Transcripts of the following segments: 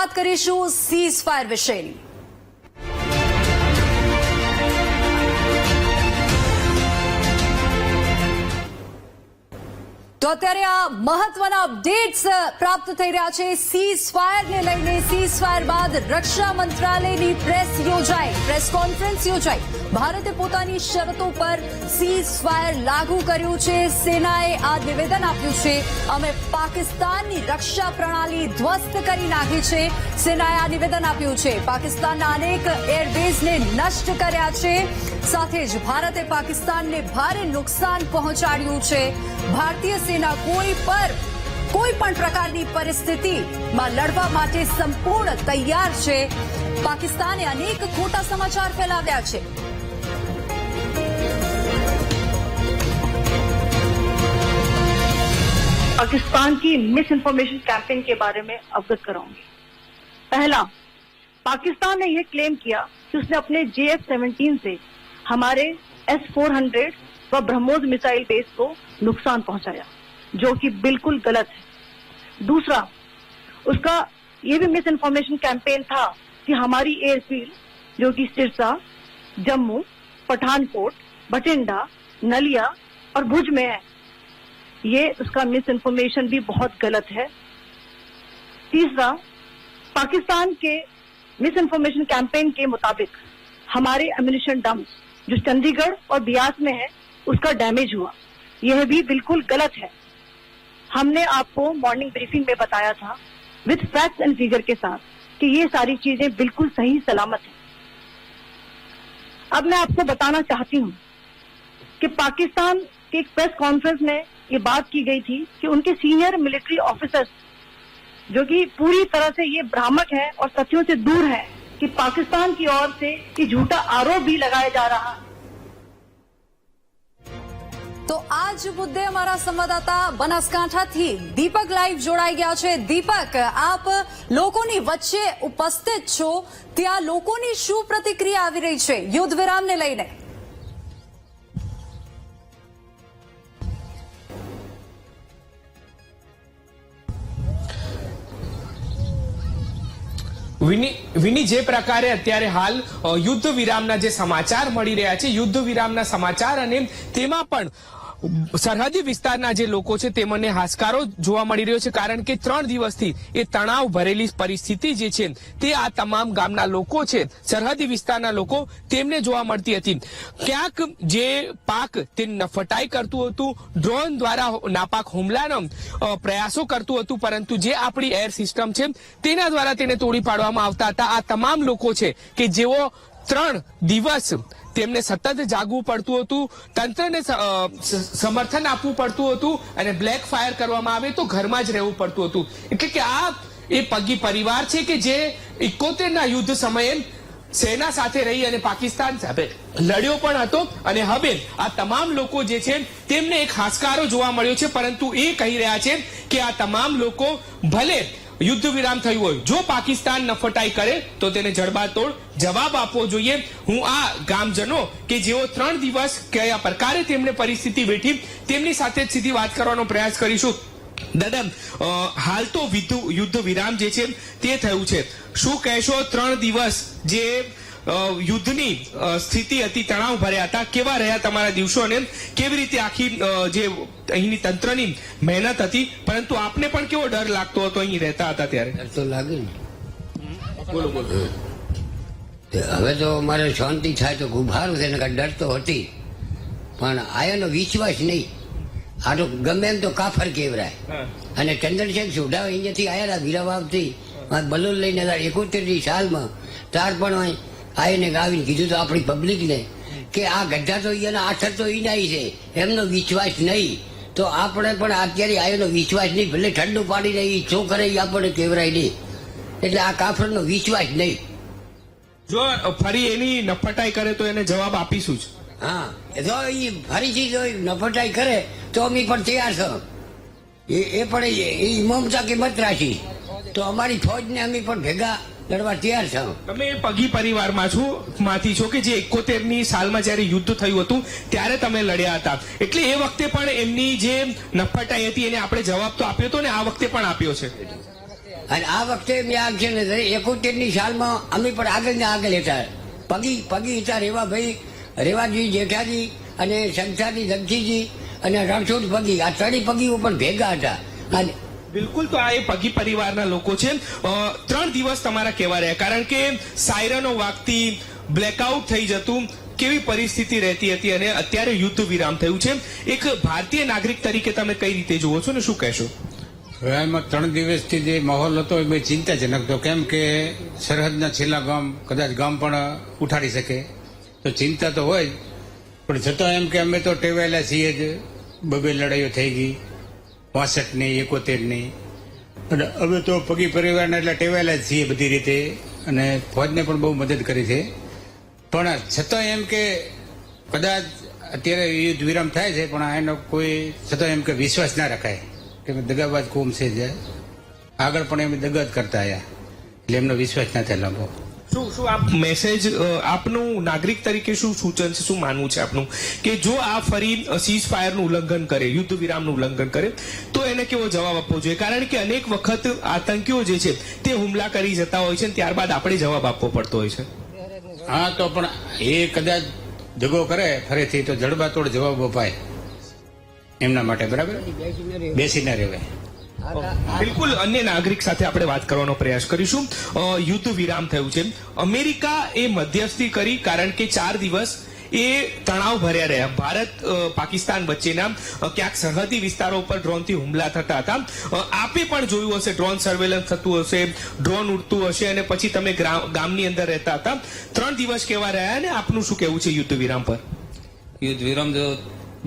વાત કરીશું seize fire વિશેની। તો અત્યારે આ મહત્વના અપડેટ્સ પ્રાપ્ત થઈ રહ્યા છે સીઝ ફાયરને લઈને। સીઝ ફાયર બાદ રક્ષા મંત્રાલયની પ્રેસ કોન્ફરન્સ યોજાઈ। ભારતે પોતાની શરતો પર સીઝ ફાયર લાગુ કર્યું છે। સેનાએ આ નિવેદન આપ્યું છે, અમે પાકિસ્તાનની રક્ષા પ્રણાલી ધ્વસ્ત કરી નાખી છે। સેનાએ આ નિવેદન આપ્યું છે, પાકિસ્તાનના અનેક એરબેઝને નષ્ટ કર્યા છે। સાથે જ ભારતે પાકિસ્તાનને ભારે નુકસાન પહોંચાડ્યું છે। ભારતીય સેના કોઈ પણ પ્રકારની પરિસ્થિતિમાં લડવા માટે સંપૂર્ણ તૈયાર છે। પાકિસ્તાને અનેક ખોટા સમાચાર ફેલાવ્યા છે। पाकिस्तान की मिस इन्फॉर्मेशन कैंपेन के बारे में अवगत कराऊंगी। पहला, पाकिस्तान ने यह क्लेम किया कि उसने अपने JF-17 से हमारे S-400 व ब्रह्मोस मिसाइल बेस को नुकसान पहुंचाया, जो कि बिल्कुल गलत है। दूसरा, उसका ये भी मिस इन्फॉर्मेशन कैंपेन था कि हमारी एयरफील्ड, जो कि सिरसा, जम्मू, पठानकोट, बठिंडा, नलिया और भुज में है, ये उसका मिस इन्फॉर्मेशन भी बहुत गलत है। तीसरा, पाकिस्तान के मिस इन्फॉर्मेशन कैंपेन के मुताबिक हमारे एम्युनिशन डंप्स जो चंडीगढ़ और बियास में है, उसका डैमेज हुआ, यह भी बिल्कुल गलत है। हमने आपको मॉर्निंग ब्रीफिंग में बताया था विद फैक्ट्स एंड फिगर के साथ कि ये सारी चीजें बिल्कुल सही सलामत है। अब मैं आपको बताना चाहती हूँ कि पाकिस्तान के एक प्रेस कॉन्फ्रेंस में ये बात की गई थी कि उनके सीनियर मिलिट्री ऑफिसर्स, जो कि पूरी तरह से ये भ्रामक है और तथ्यों से दूर है, कि पाकिस्तान की ओर से ये झूठा आरोप भी लगाया जा रहा है। तो आज मुद्दे हमारा संवाददाता बनासकांठाथी दीपक लाइव जोड़ाई गया है। दीपक, आप लोकोनी वच्चे उपस्थित छो, त्यां लोकोनी शुं प्रतिक्रिया आवी रही छे युद्ध विरामने लईने? વિની જે પ્રકારે અત્યારે હાલ યુદ્ધ વિરામના જે સમાચાર મળી રહ્યા છે, યુદ્ધ વિરામના સમાચાર અને તેમાં પણ સરહદી વિસ્તારના જે લોકો છે તેમને હાશકારો જોવા મળી રહ્યો છે, કારણ કે 3 દિવસથી એ તણાવ ભરેલી પરિસ્થિતિ જે છે તે આ તમામ ગામના લોકો છે, સરહદી વિસ્તારના લોકો, તેમને જોવા મળતી હતી। ક્યાંક જે પાક તે નફટાઈ કરતું હતું, ડ્રોન દ્વારા નાપાક હુમલાનો પ્રયાસો કરતું હતું, પરંતુ જે આપણી એર સિસ્ટમ છે તેના દ્વારા તેને તોડી પાડવામાં આવતા હતા। આ તમામ લોકો છે કે જેઓ 3 દિવસ તેમને સતત જાગવું પડતું હતું, તંત્રને સમર્થન આપવું પડતું હતું અને બ્લેક ફાયર કરવામાં આવે તો ઘરમાં જ રહેવું પડતું હતું। એટલે કે આ એ પગી પરિવાર છે કે જે 71ના યુદ્ધ સમયે સેના સાથે રહી અને પાકિસ્તાન સાથે લડ્યો પણ હતો, અને હવે આ તમામ લોકો જે છે તેમને એક હાશકારો જોવા મળ્યો છે, પરંતુ એ કહી રહ્યા છે કે આ તમામ લોકો ભલે યુદ્ધ વિરામ થયું હોય, જો પાકિસ્તાન નફટાઈ કરે તો તેને જડબાતોડ જવાબ આપવો જોઈએ। હું આ ગામજનો કે જેઓ 3 દિવસ કયા પ્રકારે તેમણે પરિસ્થિતિ વેઠી તેમની સાથે સીધી વાત કરવાનો પ્રયાસ કરીશું। દાદા, હાલ તો યુદ્ધ વિરામ જે છે તે થયું છે, શું કહેશો? 3 દિવસ જે યુદ્ધની સ્થિતિ હતી, તણાવ ભર્યા હતા, કેવા રહ્યા તમારા દિવસો અને કેવી રીતે આખી જે અહીંની તંત્રની મહેનત હતી, પરંતુ આપને પણ કેવો ડર લાગતો હતો અહીં રહેતા હતા ત્યારે? ડર તો લાગે ને। બોલો બોલો। હવે તો મારે શાંતિ થાય તો ખૂબ સારું છે, ડર તો હતી પણ આયાનો વિશ્વાસ નહીં। આ તો ગમે એમ તો કાફર કેવરાય। અને ચંદ્રશેખર સોઢા અહીંયાથી આયા વીરાવાવથી બલોલ લઈને 71ની સાલમાં, ત્યાર પણ આઈને ગાવીને કીધું તો આપણી પબ્લિકને કે આ ગઢા તો એના આથર તો ઈનાઈ છે, એમનો વિશ્વાસ નહીં, તો આપણે પણ અત્યારે આયોનો વિશ્વાસ નહીં, ભલે ઠંડુ પાડી રહી શું કરે એ આપણને કેવરાય નહીં, એટલે આ કાફરનો વિશ્વાસ નહીં। જો ફરી એની નફટાઈ કરે તો એને જવાબ આપીશું જ। હા, જો એ ફરીથી જો નફટાઈ કરે તો અમે પણ તૈયાર છો। એ પણ એ ઇમામતા કિંમત રાખી તો અમારી ફોજને અમે પણ ભેગા લડવા તૈયાર છો। તમે પગી પરિવારમાં માંથી છો કે જે 71ની સાલમાં જયારે યુદ્ધ થયું હતું ત્યારે તમે લડ્યા હતા, એટલે એ વખતે પણ એમની જે નફટાઈ હતી એને આપણે જવાબ તો આપ્યો હતો ને આ વખતે પણ આપ્યો છે। અને આ વખતે મેં આ છે ને 71ની સાલમાં અમે પણ આગળ ને આગળ હતા. પગી હતા રેવાજી, જેઠાજી અને સંસાજી, જગજીજી અને રણછોડ પગી, આ ત્રણેય પગીઓ પણ ભેગા હતા. અને બિલકુલ, તો આ એ પગી પરિવારના લોકો છે. 3 દિવસ તમારા કેવા રહ્યા? કારણ કે સાયરનો વાગતી બ્લેકઆઉટ થઈ જતું, કેવી પરિસ્થિતિ રહેતી હતી અને અત્યારે યુદ્ધ વિરામ થયું છે. એક ભારતીય નાગરિક તરીકે તમે કઈ રીતે જુઓ છો ને શું કહેશો? એમાં 3 દિવસથી જે માહોલ હતો એ બહુ ચિંતાજનક હતો. કેમ કે સરહદના છેલ્લા ગામ, કદાચ ગામ પણ ઉઠાડી શકે તો ચિંતા તો હોય જ. પણ છતાં એમ કે અમે તો ટેવાયેલા છીએ જ. 2 લડાઈઓ થઈ ગઈ, 65ની, 71ની, અને અમે તો પગી પરિવારના એટલે ટેવાયેલા જ છીએ બધી રીતે, અને ફોજને પણ બહુ મદદ કરી છે. પણ છતાં એમ કે કદાચ અત્યારે યુદ્ધ વિરામ થાય છે, પણ એનો કોઈ છતાં એમ કે વિશ્વાસ ના રખાય કે દગાબાજ કોમ છે જે આગળ પણ એમ દગા જ કરતા આવ્યા, એટલે એમનો વિશ્વાસ ના થાય લાંબો. શું આપ મેસેજ, આપનું નાગરિક તરીકે શું સૂચન છે, શું માનવું છે આપનું કે જો આ ફરી સીઝ ફાયરનું ઉલ્લંઘન કરે, યુદ્ધ વિરામનું ઉલ્લંઘન કરે તો એને કેવો જવાબ આપવો જોઈએ? કારણ કે અનેક વખત આતંકીઓ જે છે તે હુમલા કરી જતા હોય છે, ત્યારબાદ આપણે જવાબ આપવો પડતો હોય છે. હા, તો પણ એ કદાચ દગો કરે ફરીથી તો જડબાતોડ જવાબ અપાય એમના માટે, બરાબર? બેસી ના રહેવાય. બિલકુલ, અન્ય નાગરિક સાથે આપણે વાત કરવાનો પ્રયાસ કરીશું. યુદ્ધ વિરામ થયું છે. અમેરિકા એ મધ્યસ્થી કરી, કારણ કે 4 દિવસ એ તણાવ ભર્યા રહ્યા. ભારત પાકિસ્તાન વચ્ચેના ક્યાંક સરહદી વિસ્તારો ઉપર ડ્રોનથી હુમલા થતા હતા. આપે પણ જોયું હશે, ડ્રોન સર્વેલન્સ થતું હશે, ડ્રોન ઉડતું હશે, અને પછી તમે ગામની અંદર રહેતા હતા. 3 દિવસ કેવા રહ્યા અને આપનું શું કહેવું છે યુદ્ધ વિરામ પર? યુદ્ધ વિરામ જો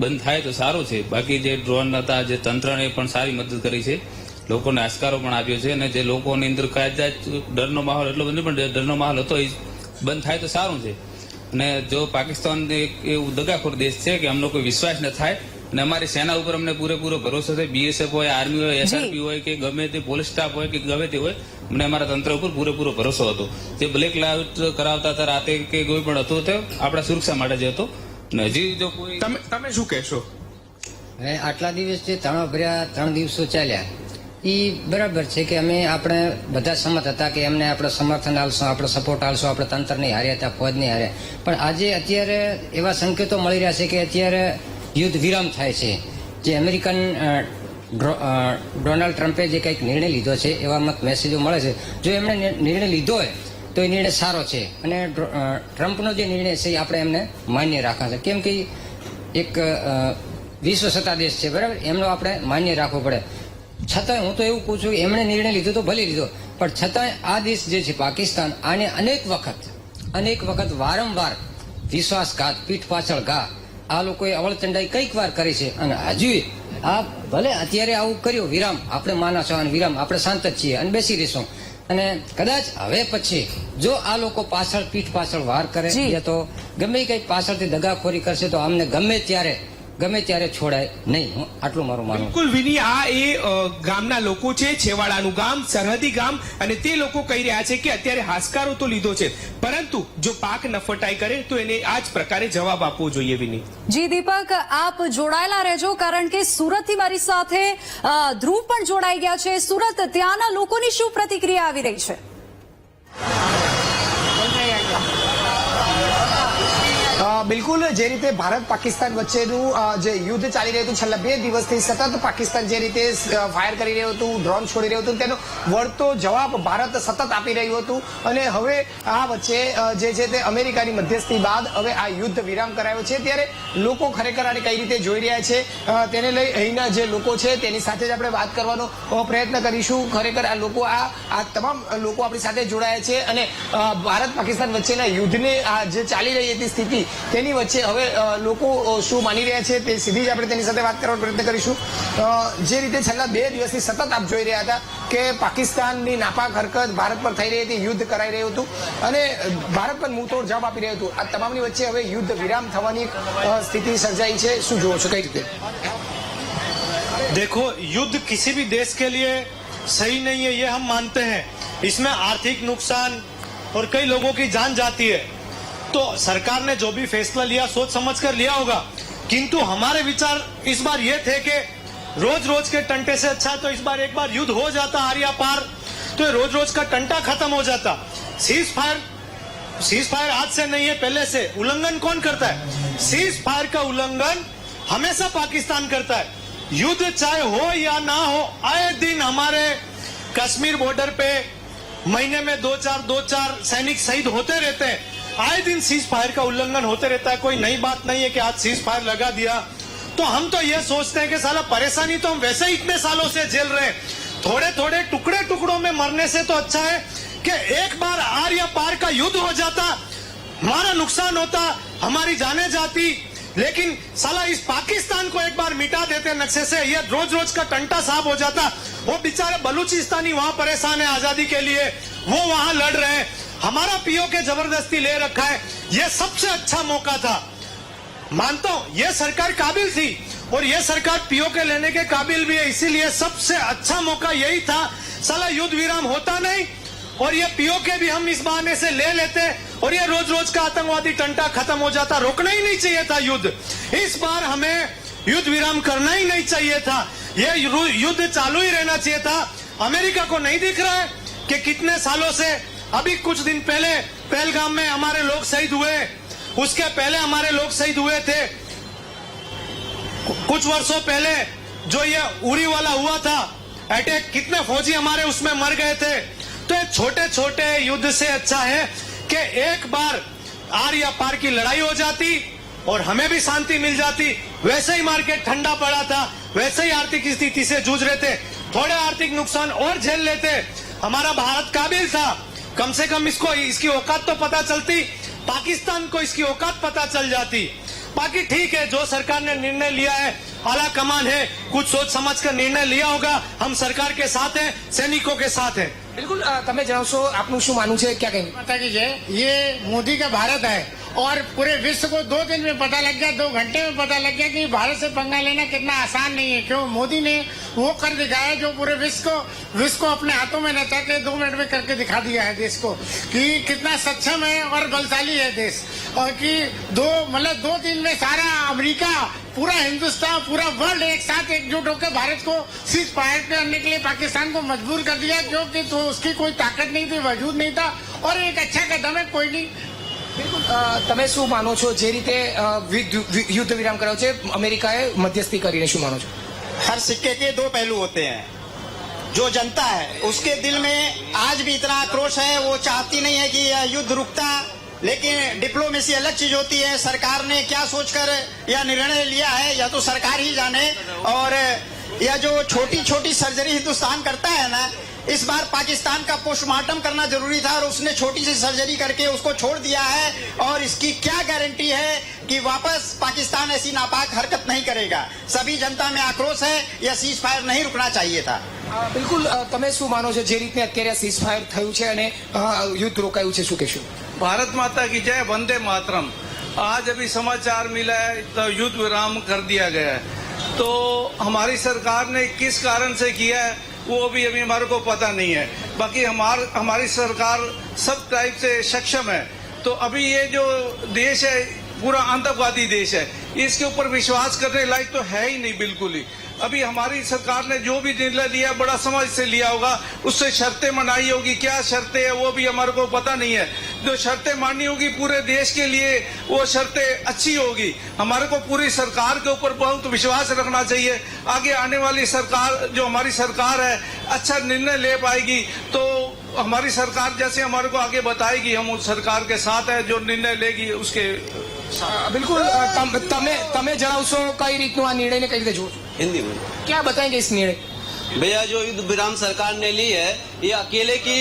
બંધ થાય તો સારું છે. બાકી જે ડ્રોન હતા, જે તંત્રને પણ સારી મદદ કરી છે, લોકોને આસ્કારો પણ આપ્યો છે, અને જે લોકોની અંદર કદાચ ડરનો માહોલ, એટલો બધો પણ ડરનો માહોલ હતો, એ બંધ થાય તો સારું છે. અને જો પાકિસ્તાન એક એવું દગાખોર દેશ છે કે અમને કોઈ વિશ્વાસ ન થાય, અને અમારી સેના ઉપર અમને પૂરેપૂરો ભરોસો છે. BSF હોય, આર્મી હોય, SRP હોય કે ગમે તે પોલીસ સ્ટાફ હોય કે ગમે તે હોય, અમને અમારા તંત્ર ઉપર પૂરેપૂરો ભરોસો હતો. જે બ્લેક લાઇટ કરાવતા હતા રાતે કે કોઈ પણ હતું, તે આપણા સુરક્ષા માટે જ હતો. હજી જો કોઈ તમે શું કહેશો? હવે આટલા દિવસ જે તણાવ ભર્યા 3 દિવસો ચાલ્યા, એ બરાબર છે કે આપણે બધા સંમત હતા કે એમને આપણે સમર્થન આલશું, આપણે સપોર્ટ આલશું, આપણે તંત્રની હારે હતા, ફોજની હારે. પણ અત્યારે એવા સંકેતો મળી રહ્યા છે કે અત્યારે યુદ્ધ વિરામ થાય છે. જે અમેરિકન ડોનાલ્ડ ટ્રમ્પે જે કંઈક નિર્ણય લીધો છે, એવા મેસેજો મળે છે. જો એમણે નિર્ણય લીધો હોય તો એ નિર્ણય સારો છે, અને ટ્રમ્પનો જે નિર્ણય છે એ આપણે એમને માન્ય રાખવા છે. કેમ કે એક વિશ્વ સત્તા દેશ છે, બરાબર? એમનો આપણે માન્ય રાખવો પડે. છતાંય હું તો એવું કહું છું કે એમણે નિર્ણય લીધો તો ભલે લીધો, પણ છતાંય આ દેશ જે છે પાકિસ્તાન, આને અનેક વખત વારંવાર વિશ્વાસઘાત, પીઠ પાછળ ઘા આ લોકોએ અવળચંડાઈ કઈક વાર કરી છે. અને હજુ આ ભલે અત્યારે આવું કર્યું વિરામ, આપણે માના છો, અને વિરામ આપણે શાંત જ છીએ અને બેસી રહીશું. અને કદાચ હવે પછી જો આ લોકો પાછળ, પીઠ પાછળ વાર કરે, યા તો ગમે કઈ પાછળથી દગાખોરી કરશે, તો અમને ગમે ત્યારે છોડાય નહીં. હું આટલું મારું માનવું. બિલકુલ વિની, આ એ ગામના લોકો છે, છેવાડાનું ગામ, સરહદી ગામ, અને તે લોકો કહી રહ્યા છે કે અત્યારે હાશકારો તો લીધો છે, પરંતુ જો પાક નફટાઈ કરે તો એને આ જ પ્રકારે જવાબ આપવો જોઈએ. વિની જી દીપક, આપ જોડાયેલા રહેજો, કારણ કે સુરતથી મારી સાથે ધ્રુવ પણ જોડાઈ ગયા છે. સુરત, ત્યાંના લોકોની શું પ્રતિક્રિયા આવી રહી છે? બિલકુલ, જે રીતે ભારત પાકિસ્તાન વચ્ચેનું જે યુદ્ધ ચાલી રહ્યું હતું છેલ્લા 2 દિવસથી, સતત પાકિસ્તાન જે રીતે ફાયર કરી રહ્યું હતું, ડ્રોન છોડી રહ્યું હતું, તેનો વળતો જવાબ ભારત સતત આપી રહ્યું હતું. અને હવે આ વચ્ચે જે છે તે અમેરિકાની મધ્યસ્થી બાદ હવે આ યુદ્ધ વિરામ કરાયો છે. ત્યારે લોકો ખરેખર આને કઈ રીતે જોઈ રહ્યા છે તેને લઈ અહીંના જે લોકો છે તેની સાથે જ આપણે વાત કરવાનો પ્રયત્ન કરીશું. ખરેખર આ લોકો, આ તમામ લોકો આપણી સાથે જોડાયા છે, અને ભારત પાકિસ્તાન વચ્ચેના યુદ્ધને જે ચાલી રહી હતી સ્થિતિ, તેની વચ્ચે હવે લોકો શું માની રહ્યા છે તે સીધી જ આપણે તેની સાથે વાત કરવાનો પ્રયત્ન કરીશું. જે રીતે છેલ્લા 2 દિવસથી સતત આપ જોઈ રહ્યા હતા કે પાકિસ્તાનની નાપાક હરકત ભારત પર થઈ રહી હતી, યુદ્ધ કરાઈ રહ્યું હતું, અને ભારત પણ મુંહતોડ જવાબ આપી રહ્યું હતું. આ તમામની વચ્ચે હવે યુદ્ધ વિરામ થવાની સ્થિતિ સર્જાઈ છે. શું જુઓ છો, કઈ રીતે? देखो, युद्ध किसी भी देश के लिए सही नहीं है, ये हम मानते हैं. इसमें आर्थिक नुकसान और कई लोगों की जान जाती है. तो सरकार ने जो भी फैसला लिया सोच समझ कर लिया होगा, किंतु हमारे विचार इस बार ये थे कि रोज रोज के टंटे से अच्छा तो इस बार एक बार युद्ध हो जाता आरिया पार, तो ये रोज रोज का टंटा खत्म हो जाता। सीज फायर आज से नहीं है, पहले से। उल्लंघन कौन करता है? सीज फायर का उल्लंघन हमेशा पाकिस्तान करता है। युद्ध चाहे हो या ना हो, आए दिन हमारे कश्मीर बॉर्डर पे महीने में दो चार सैनिक शहीद होते रहते हैं। आए दिन सीज फायर का उल्लंघन होते रहता है। कोई नई बात नहीं है कि आज सीज फायर लगा दिया तो हम तो ये सोचते हैं कि साला परेशानी तो हम वैसे ही इतने सालों से झेल रहे हैं। थोड़े थोड़े टुकड़ों में मरने से तो अच्छा है कि एक बार आर या पार का युद्ध हो जाता, हमारा नुकसान होता, हमारी जाने जाती। लेकिन साला इस पाकिस्तान को एक बार मिटा देते नक्शे से, ये रोज रोज का टंटा साफ हो जाता। वो बेचारे बलूचिस्तानी वहां परेशान है आजादी के लिए, वो वहां लड़ रहे हैं। हमारा पीओके जबरदस्ती ले रखा है। ये सबसे अच्छा मौका था। मानता हूं ये सरकार काबिल थी और ये सरकार पीओके लेने के काबिल भी है, इसीलिए सबसे अच्छा मौका यही था। साला युद्ध विराम होता नहीं और ये पीओके भी हम इस बहाने से ले लेते और ये रोज रोज का आतंकवादी टंटा खत्म हो जाता। रोकना ही नहीं चाहिए था युद्ध। इस बार हमें युद्ध विराम करना ही नहीं चाहिए था। ये युद्ध चालू ही रहना चाहिए था। अमेरिका को नहीं दिख रहा है कि कितने सालों से, अभी कुछ दिन पहले पहलगाम में हमारे लोग शहीद हुए, उसके पहले हमारे लोग शहीद हुए थे। कुछ वर्षों पहले जो ये उरी वाला हुआ था अटैक, कितने फौजी हमारे उसमें मर गए थे। तो ये छोटे छोटे युद्ध से अच्छा है कि एक बार आर या पार की लड़ाई हो जाती और हमें भी शांति मिल जाती। वैसे ही मार्केट ठंडा पड़ा था, वैसे ही आर्थिक स्थिति से जूझ रहे थे, थोड़े आर्थिक नुकसान और झेल लेते। हमारा भारत काबिल था, कम से कम इसको इसकी औकात तो पता चलती, पाकिस्तान को इसकी औकात पता चल जाती। बाकी ठीक है, जो सरकार ने निर्णय लिया है, आला कमान है, कुछ सोच समझ कर निर्णय लिया होगा। हम सरकार के साथ हैं, सैनिकों के साथ हैं। બિલકુલ તમે જણાવશો આપનું શું માનવું છે, क्या कहेंगे? पता कीजिए, ये मोदी का भारत है और पूरे विश्व को 2 दिन में पता लग गया, 2 घंटे में पता लग गया कि भारत से पंगा लेना कितना आसान नहीं है। क्यों? मोदी ने वो कर दिखाया जो पूरे विश्व को अपने हाथों में नचा के 2 मिनट में करके दिखा दिया है देश को कि कितना सक्षम है और बलशाली है देश। और कि 2 दिन में सारा अमेरिका, पूरा हिंदुस्तान, पूरा वर्ल्ड एक साथ एकजुट होकर भारत को सीज फायर करने के लिए पाकिस्तान को मजबूर कर दिया, क्योंकि तो उसकी कोई ताकत नहीं थी, वजूद नहीं था। और एक अच्छा कदम है, कोई नहीं। બિલકુલ તમે શું માનો છો, જે રીતે યુદ્ધ વિરામ કરાયો છે અમેરિકાએ મધ્યસ્થી કરીને, શું માનો છો? हर सिक्के के 2 पहलू होते हैं। जो जनता है उसके दिल में आज भी इतना आक्रोश है, वो चाहती नहीं है कि यह युद्ध रुकता। लेकिन डिप्लोमेसी अलग चीज होती है। सरकार ने क्या सोचकर यह निर्णय लिया है यह तो सरकार ही जाने। और यह जो छोटी छोटी सर्जरी हिंदुस्तान करता है ना, इस बार पाकिस्तान का पोस्टमार्टम करना जरूरी था और उसने छोटी सी सर्जरी करके उसको छोड़ दिया है। और इसकी क्या गारंटी है कि वापस पाकिस्तान ऐसी नापाक हरकत नहीं करेगा? सभी जनता में आक्रोश है, यह सीज फायर नहीं रुकना चाहिए था। બિલકુલ તમે શું માનો છો, જે રીતે અત્યારે સીઝ ફાયર થયું છે અને યુદ્ધ રોકાયું છે, શું કહેશો? भारत माता की जय, वंदे मातरम। आज अभी समाचार मिला है तो युद्ध विराम कर दिया गया है। तो हमारी सरकार ने किस कारण से किया है वो भी अभी हमारे को पता नहीं है। बाकी हमारी सरकार सब टाइप से सक्षम है। तो अभी ये जो देश है पूरा आतंकवादी देश है, इसके ऊपर विश्वास करने लायक तो है ही नहीं बिल्कुल ही। अभी हमारी सरकार ने जो भी निर्णय लिया बड़ा समझ से लिया होगा, उससे शर्तें मनाई होगी। क्या शर्तें है वो भी हमारे को पता नहीं है। जो शर्तें माननी होगी पूरे देश के लिए वो शर्तें अच्छी होगी। हमारे को पूरी सरकार के ऊपर बहुत विश्वास रखना चाहिए। आगे आने वाली सरकार, जो हमारी सरकार है, अच्छा निर्णय ले पाएगी। तो हमारी सरकार जैसे हमारे को आगे बताएगी, हम उस सरकार के साथ है जो निर्णय लेगी उसके। બિલકુલ તમે જણાવશો કઈ રીતનું આ નિર્ણયને કઈ રીતે જોવો છો? हिंदी में क्या बताएंगे इस निर्णय? भैया, जो युद्ध विराम सरकार ने ली है, ये अकेले की,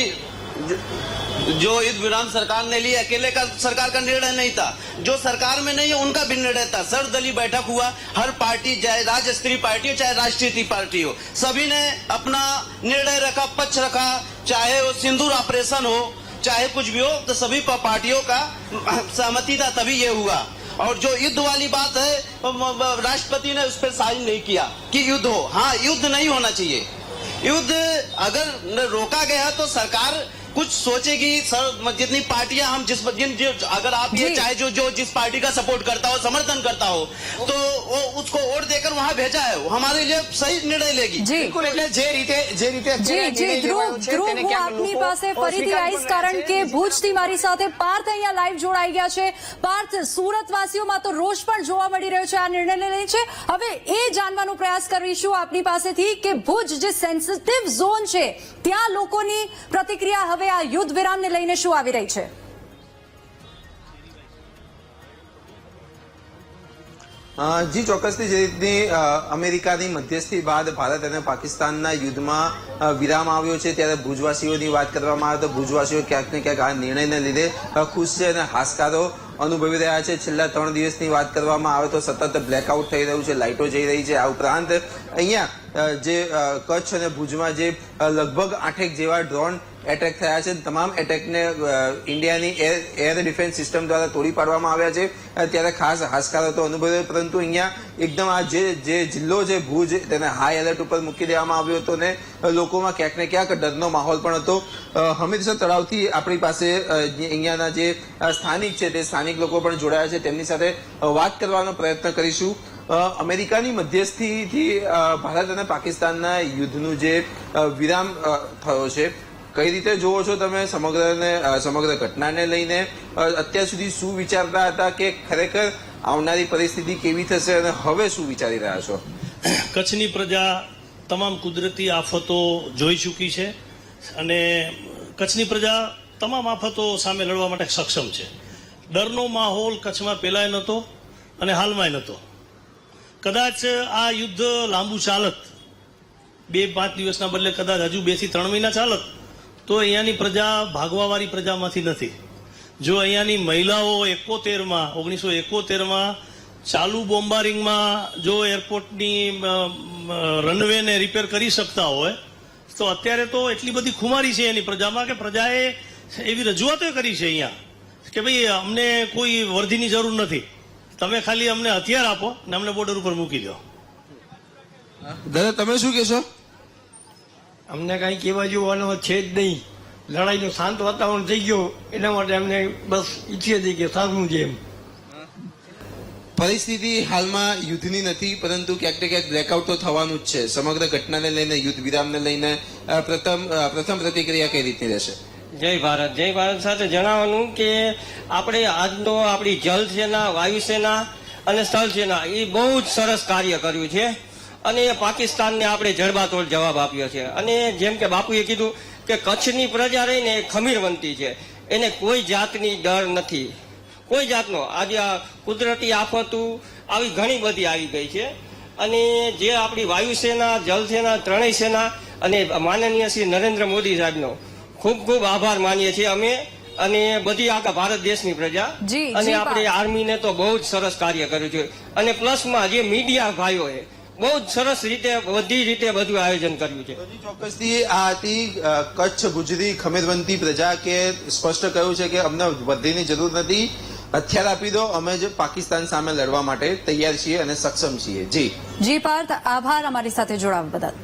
जो युद्ध विराम सरकार ने ली अकेले का सरकार का निर्णय नहीं था। जो सरकार में नहीं है उनका भी निर्णय था। सर्वदलीय बैठक हुआ, हर पार्टी, चाहे राज्य स्तरीय पार्टी हो चाहे राष्ट्रीय पार्टी हो, सभी ने अपना निर्णय रखा, पक्ष रखा। चाहे वो सिंदूर ऑपरेशन हो, चाहे कुछ भी हो, तो सभी पार्टियों का सहमति था, तभी ये हुआ। और जो युद्ध वाली बात है, राष्ट्रपति ने उस पर साइन नहीं किया कि युद्ध हो। हाँ, युद्ध नहीं होना चाहिए। युद्ध अगर रोका गया तो सरकार कुछ सोचे कि सर जितनी पार्टियां हम अगर आप ये चाहे जो जिस पार्टी का सपोर्ट करता हो, समर्थन करता हो, तो वो उसको वोट देकर वहां भेजा है, वो हमारे लिए सही निर्णय लेगी। બિલકુલ, એટલે જે રીતે જી ધ્રુવ હું આપની પાસે ફરીથી આવીશ કારણ કે ભુજથી મારી સાથે પાર્થ અહીંયા લાઈવ જોડાઈ ગયા છે. પાર્થ, સુરતવાસીઓમાં તો રોષ પણ જોવા મળી રહ્યો છે આ નિર્ણયને લઈને છે. હવે એ જાણવાનો પ્રયાસ કરીશું આપની પાસેથી કે ભુજ જે સેન્સિટિવ ઝોન છે ત્યાં લોકોની પ્રતિક્રિયા હવે આ યુદ્ધ વિરામને લઈને શું આવી રહી છે? જી ચોક્કસથી જે રીતની અમેરિકાની મધ્યસ્થી બાદ ભારત અને પાકિસ્તાનના યુદ્ધમાં વિરામ આવ્યો છે ત્યારે ભુજવાસીઓની વાત કરવામાં આવે તો ભુજવાસીઓ ક્યાંક ને ક્યાંક આ નિર્ણયને લીધે ખુશ છે અને હાશકારો અનુભવી રહ્યા છે. છેલ્લા 3 દિવસની વાત કરવામાં આવે તો સતત બ્લેકઆઉટ થઈ રહ્યું છે, લાઇટો જઈ રહી છે. આ ઉપરાંત અહીંયા જે કચ્છ અને ભુજમાં જે લગભગ 8 જેવા ડ્રોન એટેક થયા છે, તમામ એટેકને ઇન્ડિયાની એર ડિફેન્સ સિસ્ટમ દ્વારા તોડી પાડવામાં આવ્યા છે. ત્યારે ખાસ હાશકારો તો અનુભવ્યો, પરંતુ અહીંયા એકદમ આ જે જિલ્લો છે ભુજ તેને હાઈ એલર્ટ ઉપર મૂકી દેવામાં આવ્યો હતો ને લોકોમાં ક્યાંક ને ક્યાંક ડરનો માહોલ પણ હતો. હમીરસર તળાવથી આપણી પાસે અહીંયાના જે સ્થાનિક છે તે સ્થાનિક લોકો પણ જોડાયા છે, તેમની સાથે વાત કરવાનો પ્રયત્ન કરીશું. અમેરિકાની મધ્યસ્થીથી ભારત અને પાકિસ્તાનના યુદ્ધનું જે વિરામ થયો છે, કઈ રીતે જોવો છો તમે સમગ્ર ઘટનાને લઈને? અત્યાર સુધી શું વિચારતા હતા કે ખરેખર આવનારી પરિસ્થિતિ કેવી થશે અને હવે શું વિચારી રહ્યા છો? કચ્છની પ્રજા તમામ કુદરતી આફતો જોઈ ચૂકી છે અને કચ્છની પ્રજા તમામ આફતો સામે લડવા માટે સક્ષમ છે. ડરનો માહોલ કચ્છમાં પહેલાય નહોતો અને હાલમાંય નહોતો. કદાચ આ યુદ્ધ લાંબુ ચાલત, 2-5 દિવસના બદલે કદાચ હજુ 2 થી 3 મહિના ચાલત, તો અહીંયાની પ્રજા ભાગવાવાળી પ્રજામાંથી નથી. જો અહીંયાની મહિલાઓ 1971માં ચાલુ બોમ્બારિંગમાં જો એરપોર્ટની રનવેને રિપેર કરી શકતા હોય તો અત્યારે તો એટલી બધી ખુમારી છે એની પ્રજામાં કે પ્રજાએ એવી રજૂઆતો કરી છે અહીંયા કે ભાઈ અમને કોઈ વર્ધીની જરૂર નથી, તમે ખાલી અમને હથિયાર આપો ને અમને બોર્ડર ઉપર મૂકી દો. દાદા તમે શું કહેશો? અમને કઈ કહેવા જેવું છે જ નહીં. લડાઈનું શાંત વાતાવરણ થઈ ગયું એના માટે અમને બસ ઈચ્છીએ છીએ કે સારું છે. એમ પરિસ્થિતિ હાલમાં યુદ્ધની નથી, પરંતુ ક્યાંક ને ક્યાંક બ્લેકઆઉટ તો થવાનું જ છે. સમગ્ર ઘટનાને લઈને, યુદ્ધ વિરામને લઈને પ્રથમ પ્રતિક્રિયા કઈ રીતની રહેશે? જય ભારત. જય ભારત સાથે જણાવવાનું કે આપણે આજનો આપણી જલ સેના, વાયુ સેના અને સ્થળ સેના એ બહુ જ સરસ કાર્ય કર્યું છે અને પાકિસ્તાનને આપણે જડબાતોડ જવાબ આપ્યો છે. અને જેમ કે બાપુએ કીધું કે કચ્છની પ્રજા રહીને ખમીરવંતી છે, એને કોઈ જાતની ડર નથી, કોઈ જાતનો. આજે આ કુદરતી આફતો આવી ઘણી બધી આવી ગઈ છે અને જે આપણી વાયુસેના, જલસેના, ત્રણેય સેના અને માનનીય શ્રી નરેન્દ્ર મોદી સાહેબનો ખૂબ ખૂબ આભાર માનીએ છીએ અમે અને બધી આખા ભારત દેશની પ્રજા. અને આપણે આર્મીને તો બહુ જ સરસ કાર્ય કર્યું છે અને પ્લસમાં જે મીડિયા ભાઈઓએ બહુ જ સરસ રીતે બધી રીતે બધું આયોજન કર્યું છે. ચોક્કસથી આ હતી કચ્છ ભુજની ખમીરવંતી પ્રજા કે સ્પષ્ટ કહ્યું છે કે અમને વર્ધીની જરૂર નથી, હથિયાર આપી દો, અમે જ પાકિસ્તાન સામે લડવા માટે તૈયાર છીએ અને સક્ષમ છીએ. જી પાર્થ, આભાર અમારી સાથે જોડાવા બદલ.